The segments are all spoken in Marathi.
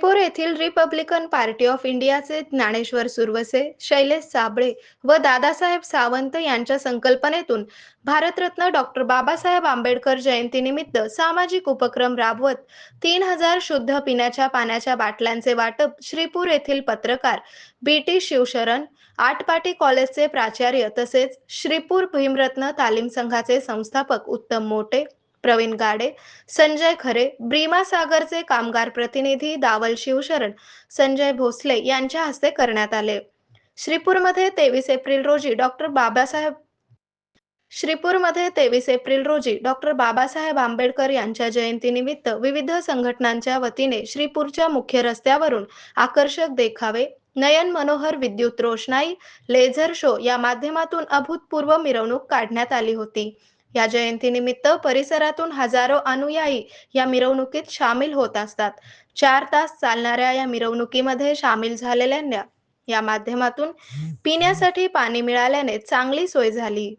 श्रीपूर येथील रिपब्लिकन पार्टी ऑफ इंडियाचे ज्ञानेश्वर सुरवसे, शैलेश साबळे व दादासाहेब सावंत यांच्या संकल्पनेतून भारतरत्न डॉक्टर बाबासाहेब आंबेडकर जयंतीनिमित्त सामाजिक उपक्रम राबवत 3000 शुद्ध पिण्याच्या पाण्याच्या बाटल्यांचे वाटप श्रीपूर येथील पत्रकार बी.टी. शिवशरण, आटपाटी कॉलेजचे प्राचार्य तसेच श्रीपूर भीमरत्न तालीम संघाचे संस्थापक उत्तम मोटे, प्रवीण गाडे, संजय खरे, ब्रीमा सागरचे कामगार प्रतिनिधी दावल शिवशरण, संजय भोसले यांच्या हस्ते करण्यात आले. श्रीपूरमध्ये 23 एप्रिल रोजी डॉक्टर बाबासाहेब आंबेडकर यांच्या जयंतीनिमित्त विविध संघटनांच्या वतीने श्रीपूरच्या मुख्य रस्त्यावरून आकर्षक देखावे, नयन मनोहर विद्युत रोषणाई, लेझर शो या माध्यमातून अभूतपूर्व मिरवणूक काढण्यात आली होती. या जयंतीनिमित्त परिसरातून हजारो अनुयायी या मिरवणुकीत सामील होत असतात. 4 तास चालणाऱ्या या मिरवणुकीमध्ये सामील झालेल्यांना या माध्यमातून पिण्यासाठी पाणी मिळाल्याने चांगली सोय झाली.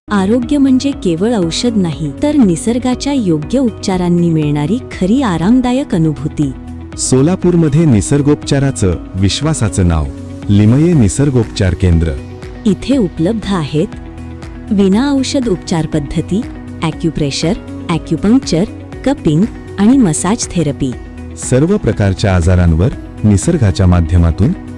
आरोग्य म्हणजे केवळ औषध नाही, तर निसर्गाच्या योग्य उपचारांनी मिळणारी खरी आरामदायक अनुभूती. सोलापूरमध्ये निसर्गोपचाराचं विश्वासाचं नाव लिमये निसर्गोपचार केंद्र. इथे उपलब्ध आहेत विना औषध उपचार पद्धती, ॲक्युप्रेशर, ॲक्युपंक्चर, कपिंग आणि मसाज थेरपी. सर्व प्रकारच्या आजारांवर निसर्गाच्या माध्यमातून